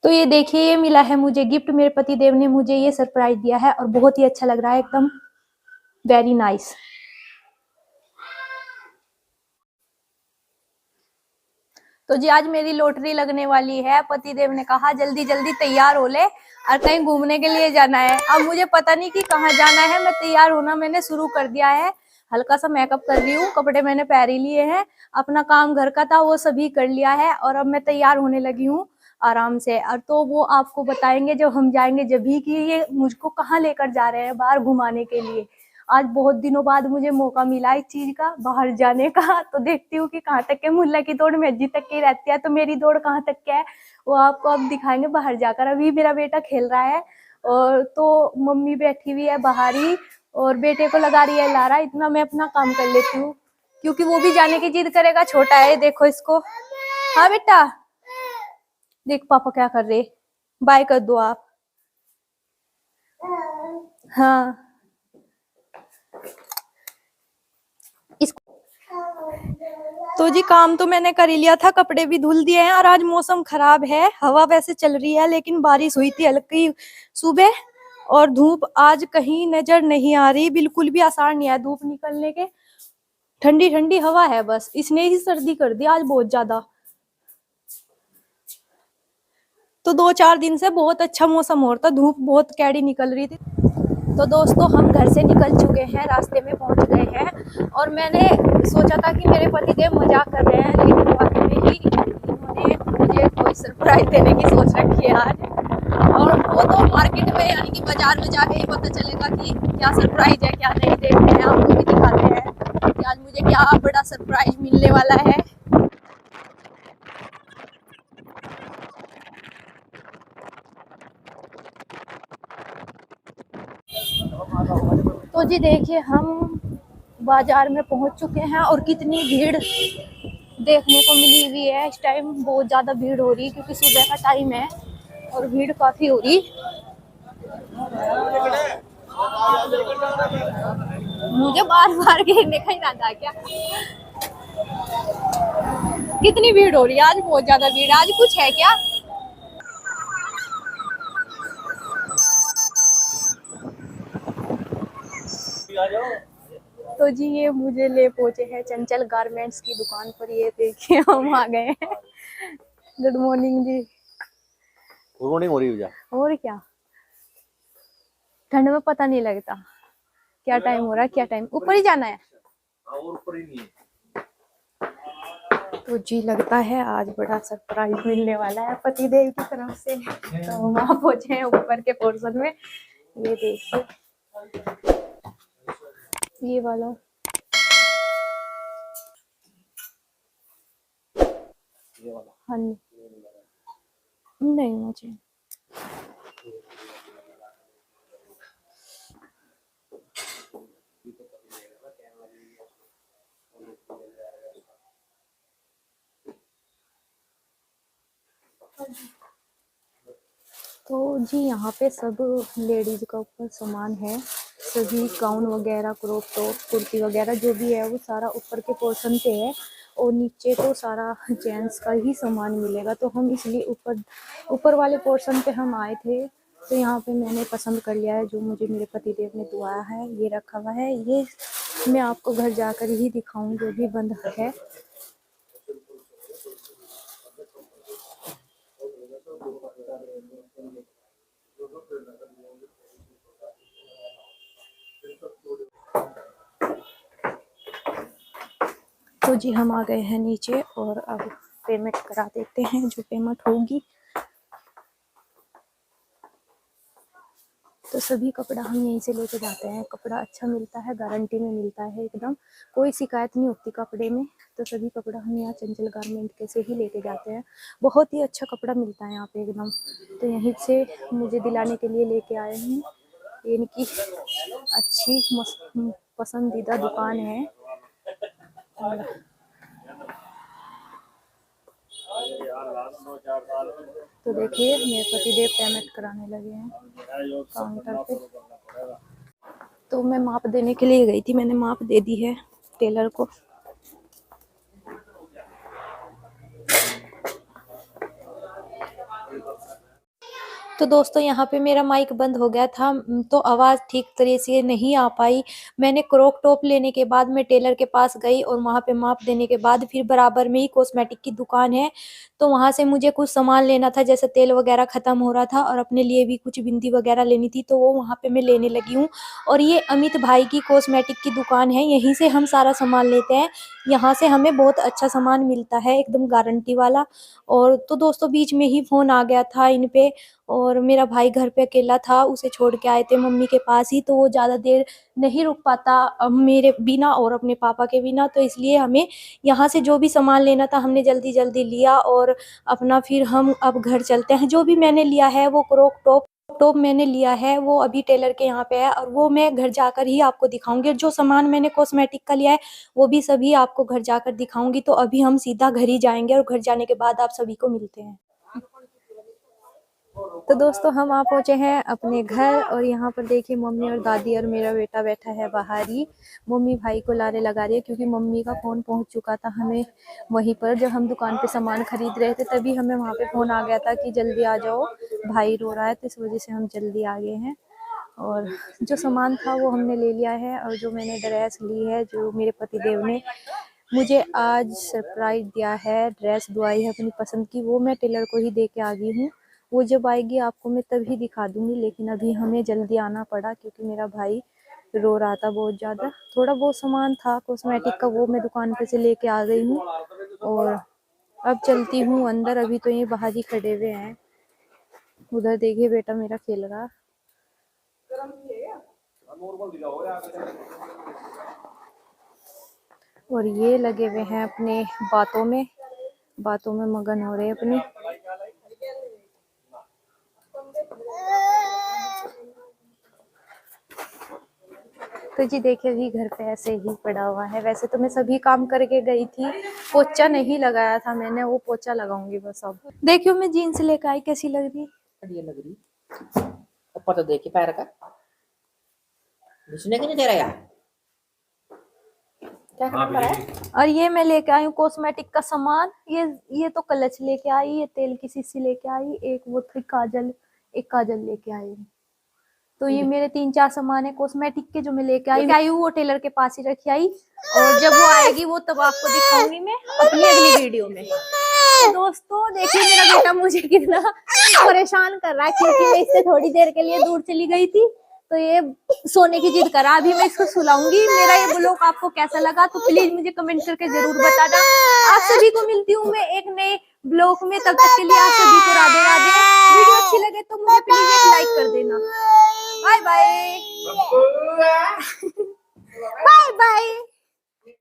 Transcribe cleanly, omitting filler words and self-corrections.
तो ये देखिए, ये मिला है मुझे गिफ्ट, मेरे पति देव ने मुझे ये सरप्राइज दिया है और बहुत ही अच्छा लग रहा है, एकदम वेरी नाइस। तो जी आज मेरी लॉटरी लगने वाली है। पति देव ने कहा जल्दी जल्दी तैयार हो ले और कहीं घूमने के लिए जाना है। अब मुझे पता नहीं कि कहाँ जाना है, मैं तैयार होना मैंने शुरू कर दिया है। हल्का सा मेकअप कर रही हूँ, कपड़े मैंने पहन ही लिए हैं, अपना काम घर का था वो सभी कर लिया है और अब मैं तैयार होने लगी हूँ आराम से। और तो वो आपको बताएंगे जब हम जाएंगे, जब भी कि ये मुझको कहाँ लेकर जा रहे हैं बाहर घुमाने के लिए। आज बहुत दिनों बाद मुझे मौका मिला इस चीज का, बाहर जाने का। तो देखती हूँ कि कहाँ तक है, मुल्ला की दौड़ मेजी तक की रहती है, तो मेरी दौड़ कहाँ तक क्या है वो आपको अब दिखाएंगे बाहर जाकर। अभी मेरा बेटा खेल रहा है और तो मम्मी बैठी हुई है बाहर ही और बेटे को लगा रही है लारा। इतना मैं अपना काम कर लेती हूँ क्योंकि वो भी जाने की जिद करेगा, छोटा है देखो इसको। हाँ बेटा, देख पापा क्या कर रहे, बाय कर दो आप। हाँ तो जी काम तो मैंने कर ही लिया था, कपड़े भी धुल दिए हैं और आज मौसम खराब है, हवा वैसे चल रही है लेकिन बारिश हुई थी हल्की सुबह और धूप आज कहीं नजर नहीं आ रही, बिल्कुल भी आसार नहीं है धूप निकलने के। ठंडी ठंडी हवा है, बस इसने ही सर्दी कर दी आज बहुत ज्यादा। तो 2-4 दिन से बहुत अच्छा मौसम हो रहा था, धूप बहुत कैडी निकल रही थी। तो दोस्तों हम घर से निकल चुके हैं, रास्ते में पहुंच गए हैं और मैंने सोचा था कि मेरे पतिदेव मजाक कर रहे हैं, लेकिन वाकई में ही इन्होंने मुझे कोई सरप्राइज देने की सोच रखी है आज। और वो तो मार्केट में यानी कि बाजार में जाके ही पता चलेगा कि क्या सरप्राइज है क्या नहीं। देखते हैं, आपको भी दिखाते हैं कि आज मुझे क्या बड़ा सरप्राइज मिलने वाला है। तो जी देखिए हम बाजार में पहुंच चुके हैं और कितनी भीड़ देखने को मिली हुई है। इस टाइम बहुत ज्यादा भीड़ हो रही है क्योंकि सुबह का टाइम है और भीड़ काफी हो रही। मुझे बार बार घेरने का इरादा है क्या? कितनी भीड़ हो रही है आज, बहुत ज्यादा भीड़। आज कुछ है क्या? तो जी ये मुझे ले पहुंचे हैं चंचल गारमेंट्स की दुकान पर। ये देखिए हम आ गए हैं। गुड मॉर्निंग जी। गुड मॉर्निंग हो रही है। और क्या, ठंड में पता नहीं लगता क्या टाइम हो रहा है, क्या टाइम। ऊपर ही जाना है और ऊपर ही नहीं है। तो जी लगता है आज बड़ा सरप्राइज मिलने वाला है पतिदेव की तरफ से। तो वहां पहुंचे हैं ऊपर के पोर्शन में। ये देखिए ये वाला, हाँ नहीं मुझे। तो जी यहाँ पे सब लेडीज का ऊपर सामान है, सभी गाउन वगैरह, क्रॉप टॉप, कुर्ती वगैरह जो भी है वो सारा ऊपर के पोर्शन पे है और नीचे तो सारा जेंट्स का ही सामान मिलेगा। तो हम इसलिए ऊपर ऊपर वाले पोर्शन पे हम आए थे। तो यहाँ पे मैंने पसंद कर लिया है जो मुझे मेरे पतिदेव ने दुआया है, ये रखा हुआ है। ये मैं आपको घर जाकर ही दिखाऊंगी, जो भी बंद है। तो जी हम आ गए हैं नीचे और अब पेमेंट करा देते हैं जो पेमेंट होगी। तो सभी कपड़ा हम यहीं से लेके जाते हैं, कपड़ा अच्छा मिलता है, गारंटी में मिलता है, एकदम कोई शिकायत नहीं होती कपड़े में। तो सभी कपड़ा हम यहाँ चंचल गारमेंट के से ही लेके जाते हैं, बहुत ही अच्छा कपड़ा मिलता है यहाँ पे एकदम। तो यहीं से मुझे दिलाने के लिए लेके आए हैं। इनकी अच्छी पसंदीदा दुकान है। तो देखिए मेरे पतिदेव पेमेंट कराने लगे हैं काउंटर पे। तो मैं माप देने के लिए गई थी, मैंने माप दे दी है टेलर को। तो दोस्तों यहाँ पे मेरा माइक बंद हो गया था, तो आवाज़ ठीक तरह से नहीं आ पाई। मैंने क्रॉप टॉप लेने के बाद मैं टेलर के पास गई और वहाँ पे माप देने के बाद फिर बराबर में ही कॉस्मेटिक की दुकान है, तो वहाँ से मुझे कुछ सामान लेना था, जैसे तेल वगैरह ख़त्म हो रहा था और अपने लिए भी कुछ बिंदी वगैरह लेनी थी, तो वो वहाँ पे मैं लेने लगी हूँ। और ये अमित भाई की कॉस्मेटिक की दुकान है, यहीं से हम सारा सामान लेते हैं। यहाँ से हमें बहुत अच्छा सामान मिलता है, एकदम गारंटी वाला। और तो दोस्तों बीच में ही फ़ोन आ गया था इन पे, और मेरा भाई घर पे अकेला था, उसे छोड़ के आए थे मम्मी के पास ही, तो वो ज़्यादा देर नहीं रुक पाता मेरे बिना और अपने पापा के बिना, तो इसलिए हमें यहाँ से जो भी सामान लेना था हमने जल्दी-जल्दी लिया और अपना फिर हम अब घर चलते हैं। जो भी मैंने लिया है वो क्रॉप टॉप मैंने लिया है, वो अभी टेलर के यहाँ पे है और वो मैं घर जाकर ही आपको दिखाऊँगी। और जो सामान मैंने कॉस्मेटिक का लिया है वो भी सभी आपको घर जाकर दिखाऊँगी। तो अभी हम सीधा घर ही जाएँगे और घर जाने के बाद आप सभी को मिलते हैं। तो दोस्तों हम आ पहुंचे हैं अपने घर, और यहाँ पर देखिए मम्मी और दादी और मेरा बेटा बैठा है बाहर ही। मम्मी भाई को लारे लगा रही है क्योंकि मम्मी का फ़ोन पहुंच चुका था हमें वहीं पर, जब हम दुकान पे सामान खरीद रहे थे तभी हमें वहाँ पे फ़ोन आ गया था कि जल्दी आ जाओ, भाई रो रहा है, तो इस वजह से हम जल्दी आ गए हैं। और जो सामान था वो हमने ले लिया है, और जो मैंने ड्रेस ली है, जो मेरे पतिदेव ने मुझे आज सरप्राइज़ दिया है, ड्रेस दुआई है अपनी पसंद की, वो मैं टेलर को ही दे के आ गई हूँ। वो जब आएगी आपको मैं तभी दिखा दूँगी, लेकिन अभी हमें जल्दी आना पड़ा क्योंकि मेरा भाई रो रहा था बहुत ज़्यादा। थोड़ा बहुत सामान था कॉस्मेटिक का, वो मैं दुकान पे से लेके आ गई हूँ और अब चलती हूँ अंदर। अभी तो ये बाहर ही खड़े हुए हैं। उधर देखिए बेटा मेरा खेल रहा। और ये लगे हुए हैं अपने बातों में मगन हो रहे हैं अपनी। तो जी देखिए अभी घर पे ऐसे ही पड़ा हुआ है। वैसे तो मैं सभी काम करके गई थी, पोछा नहीं लगाया था मैंने, वो पोछा लगाऊंगी बस अब। देखियो मैं जीन्स लेकर आई, कैसी लग रही? बढ़िया लग रही। ऊपर तो देखिए पैर का घुसने की नहीं दे रहा यार। क्या करना पड़ रहा है? और ये मैं लेके आई हूँ कॉस्मेटिक का सामान। ये तो क्लच लेके आई, ये तेल की शीशी लेके आई, एक वो थी काजल, एक काजल लेके आई हूँ। तो ये मेरे 3-4 सामान है कॉस्मेटिक के जो मैं लेके आई हूँ, वो टेलर के पास ही रखी आई, और जब वो आएगी वो तब आपको दिखाऊंगी मैं अपनी अगली वीडियो में। तो दोस्तों देखिए मेरा बेटा मुझे कितना परेशान कर रहा है क्योंकि मैं इससे थोड़ी देर के लिए दूर चली गई थी, तो ये सोने की जिद करा। अभी मैं इसको सुलाऊंगी। मेरा ये ब्लॉग आपको कैसा लगा तो प्लीज मुझे कमेंट करके जरूर बताना। आप सभी को मिलती हूँ मैं एक नए ब्लॉग में, तब तक के लिए आप सभी को राधे राधे। वीडियो अच्छी लगे तो मुझे प्लीज एक लाइक कर देना। Bye bye. Bye bye.